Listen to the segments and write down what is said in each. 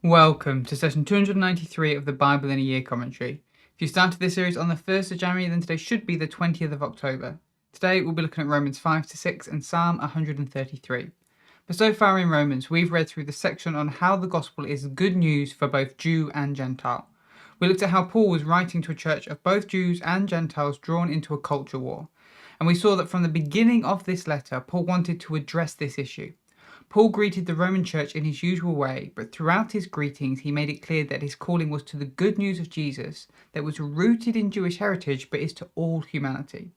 Welcome to session 293 of the Bible in a Year commentary. If you started this series on the 1st of January, then today should be the 20th of October. Today we'll be looking at Romans 5 to 6 and Psalm 133. But so far in Romans, we've read through the section on how the gospel is good news for both Jew and Gentile. We looked at how Paul was writing to a church of both Jews and Gentiles drawn into a culture war. And we saw that from the beginning of this letter, Paul wanted to address this issue. Paul greeted the Roman church in his usual way, but throughout his greetings he made it clear that his calling was to the good news of Jesus that was rooted in Jewish heritage but is to all humanity,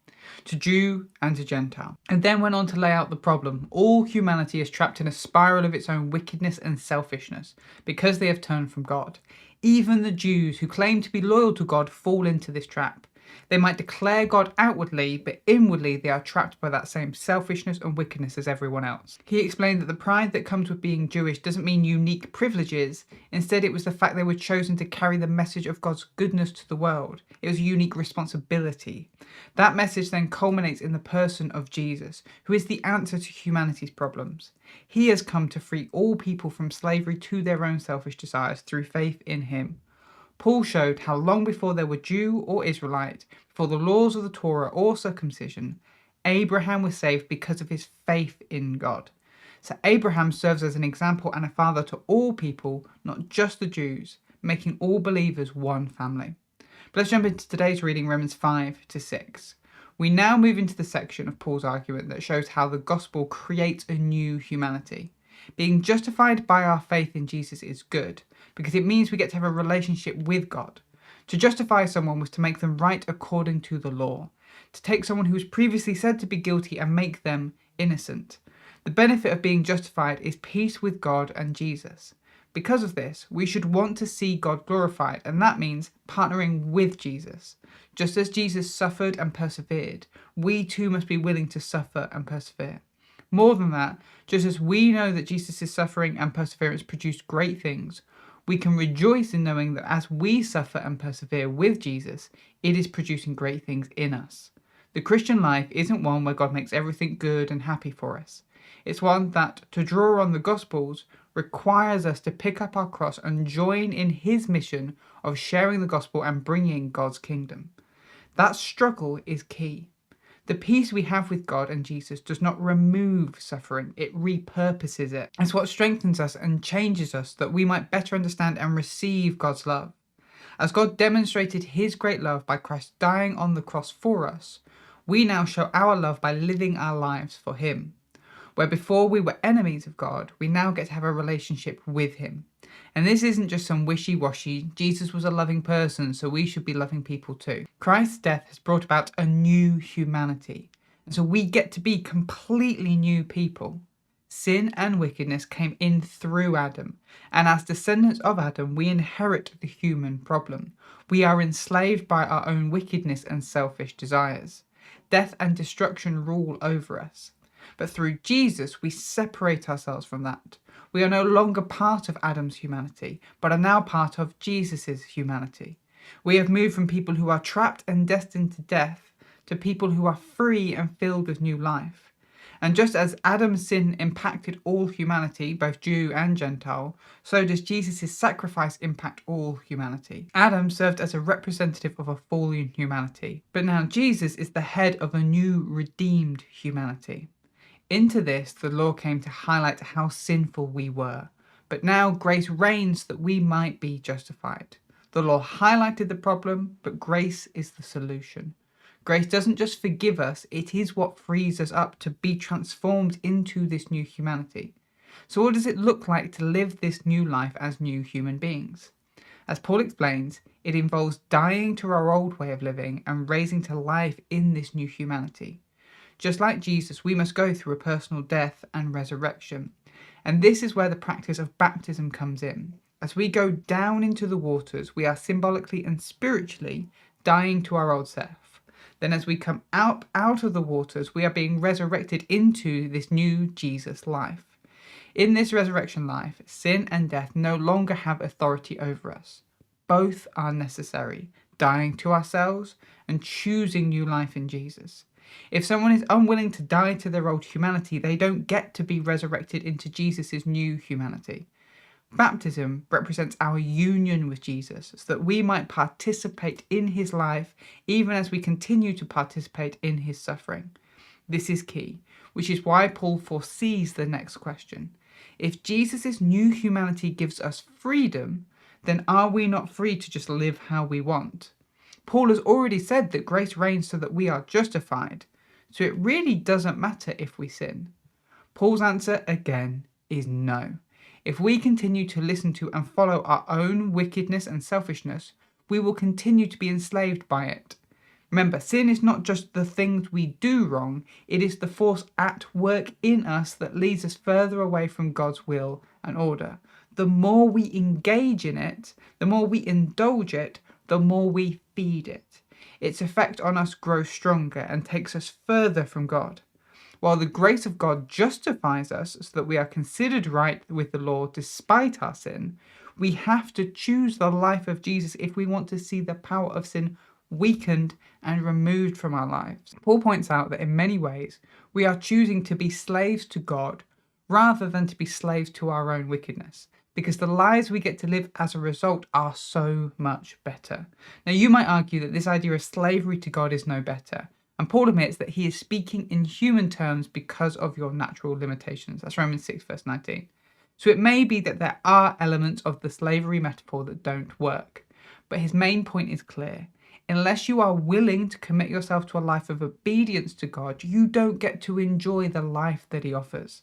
to Jew and to Gentile. And then went on to lay out the problem. All humanity is trapped in a spiral of its own wickedness and selfishness because they have turned from God. Even the Jews who claim to be loyal to God fall into this trap. They might declare God outwardly, but inwardly they are trapped by that same selfishness and wickedness as everyone else. He explained that the pride that comes with being Jewish doesn't mean unique privileges. Instead, it was the fact they were chosen to carry the message of God's goodness to the world. It was a unique responsibility. That message then culminates in the person of Jesus, who is the answer to humanity's problems. He has come to free all people from slavery to their own selfish desires through faith in him. Paul showed how long before there were Jew or Israelite, before the laws of the Torah or circumcision, Abraham was saved because of his faith in God. So Abraham serves as an example and a father to all people, not just the Jews, making all believers one family. But let's jump into today's reading, Romans 5 to 6. We now move into the section of Paul's argument that shows how the gospel creates a new humanity. Being justified by our faith in Jesus is good, because it means we get to have a relationship with God. To justify someone was to make them right according to the law, to take someone who was previously said to be guilty and make them innocent. The benefit of being justified is peace with God and Jesus. Because of this, we should want to see God glorified, and that means partnering with Jesus. Just as Jesus suffered and persevered, we too must be willing to suffer and persevere. More than that, just as we know that Jesus' suffering and perseverance produced great things, we can rejoice in knowing that as we suffer and persevere with Jesus, it is producing great things in us. The Christian life isn't one where God makes everything good and happy for us. It's one that, to draw on the Gospels, requires us to pick up our cross and join in his mission of sharing the gospel and bringing God's kingdom. That struggle is key. The peace we have with God and Jesus does not remove suffering, it repurposes it. It's what strengthens us and changes us that we might better understand and receive God's love. As God demonstrated his great love by Christ dying on the cross for us, we now show our love by living our lives for him. Where before we were enemies of God, we now get to have a relationship with him. And this isn't just some wishy-washy, Jesus was a loving person, so we should be loving people too. Christ's death has brought about a new humanity, and so we get to be completely new people. Sin and wickedness came in through Adam, and as descendants of Adam, we inherit the human problem. We are enslaved by our own wickedness and selfish desires. Death and destruction rule over us. But through Jesus, we separate ourselves from that. We are no longer part of Adam's humanity, but are now part of Jesus' humanity. We have moved from people who are trapped and destined to death to people who are free and filled with new life. And just as Adam's sin impacted all humanity, both Jew and Gentile, so does Jesus' sacrifice impact all humanity. Adam served as a representative of a fallen humanity, but now Jesus is the head of a new redeemed humanity. Into this, the law came to highlight how sinful we were, but now grace reigns that we might be justified. The law highlighted the problem, but grace is the solution. Grace doesn't just forgive us, it is what frees us up to be transformed into this new humanity. So what does it look like to live this new life as new human beings? As Paul explains, it involves dying to our old way of living and raising to life in this new humanity. Just like Jesus, we must go through a personal death and resurrection. And this is where the practice of baptism comes in. As we go down into the waters, we are symbolically and spiritually dying to our old self. Then as we come out of the waters, we are being resurrected into this new Jesus life. In this resurrection life, sin and death no longer have authority over us. Both are necessary, dying to ourselves and choosing new life in Jesus. If someone is unwilling to die to their old humanity, they don't get to be resurrected into Jesus' new humanity. Baptism represents our union with Jesus so that we might participate in his life even as we continue to participate in his suffering. This is key, which is why Paul foresees the next question. If Jesus' new humanity gives us freedom, then are we not free to just live how we want? Paul has already said that grace reigns so that we are justified, so it really doesn't matter if we sin. Paul's answer, again, is no. If we continue to listen to and follow our own wickedness and selfishness, we will continue to be enslaved by it. Remember, sin is not just the things we do wrong, it is the force at work in us that leads us further away from God's will and order. The more we engage in it, the more we indulge it, the more we feed it. Its effect on us grows stronger and takes us further from God. While the grace of God justifies us so that we are considered right with the Lord despite our sin, we have to choose the life of Jesus if we want to see the power of sin weakened and removed from our lives. Paul points out that in many ways we are choosing to be slaves to God rather than to be slaves to our own wickedness, because the lives we get to live as a result are so much better. Now, you might argue that this idea of slavery to God is no better, and Paul admits that he is speaking in human terms because of your natural limitations. That's Romans 6 verse 19. So it may be that there are elements of the slavery metaphor that don't work, but his main point is clear. Unless you are willing to commit yourself to a life of obedience to God, you don't get to enjoy the life that he offers.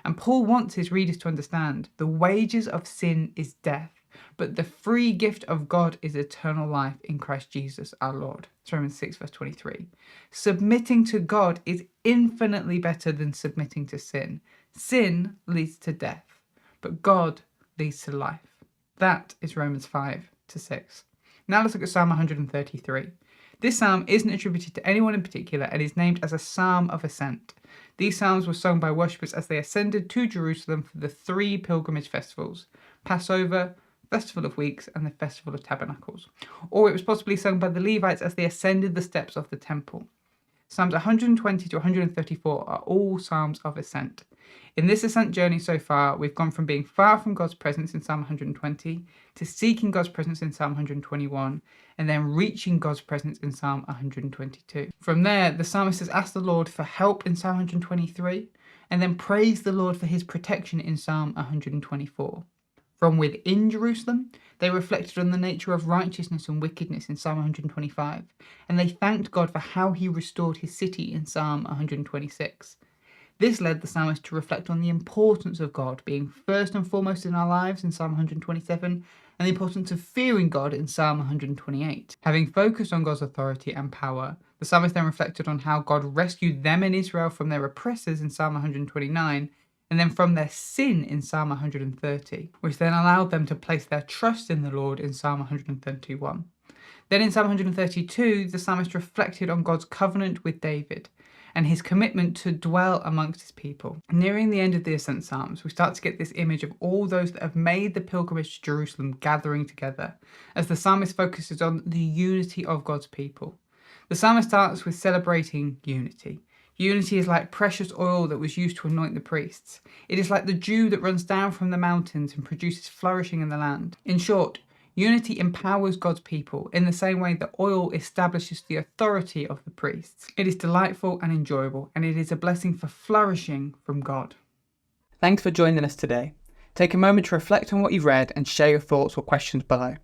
And Paul wants his readers to understand the wages of sin is death, but the free gift of God is eternal life in Christ Jesus our Lord. It's Romans 6 verse 23. Submitting to God is infinitely better than submitting to sin. Sin leads to death, but God leads to life. That is Romans 5 to 6. Now let's look at Psalm 133. This psalm isn't attributed to anyone in particular and is named as a psalm of ascent. These psalms were sung by worshippers as they ascended to Jerusalem for the 3 pilgrimage festivals: Passover, Festival of Weeks, and the Festival of Tabernacles. Or it was possibly sung by the Levites as they ascended the steps of the temple. Psalms 120 to 134 are all psalms of ascent. In this ascent journey so far, we've gone from being far from God's presence in Psalm 120 to seeking God's presence in Psalm 121 and then reaching God's presence in Psalm 122. From there, the psalmist has asked the Lord for help in Psalm 123 and then praised the Lord for his protection in Psalm 124. From within Jerusalem, they reflected on the nature of righteousness and wickedness in Psalm 125, and they thanked God for how he restored his city in Psalm 126. This led the psalmist to reflect on the importance of God being first and foremost in our lives in Psalm 127, and the importance of fearing God in Psalm 128. Having focused on God's authority and power, the psalmist then reflected on how God rescued them in Israel from their oppressors in Psalm 129, and then from their sin in Psalm 130, which then allowed them to place their trust in the Lord in Psalm 131. Then in Psalm 132, the psalmist reflected on God's covenant with David and his commitment to dwell amongst his people. Nearing the end of the Ascent Psalms, we start to get this image of all those that have made the pilgrimage to Jerusalem gathering together, as the psalmist focuses on the unity of God's people. The psalmist starts with celebrating unity. Unity is like precious oil that was used to anoint the priests. It is like the dew that runs down from the mountains and produces flourishing in the land. In short, unity empowers God's people in the same way that oil establishes the authority of the priests. It is delightful and enjoyable, and it is a blessing for flourishing from God. Thanks for joining us today. Take a moment to reflect on what you've read and share your thoughts or questions below.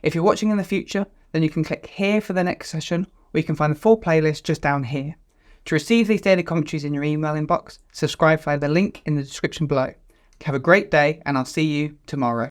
If you're watching in the future, then you can click here for the next session, or you can find the full playlist just down here. To receive these daily commentaries in your email inbox, subscribe via the link in the description below. Have a great day, and I'll see you tomorrow.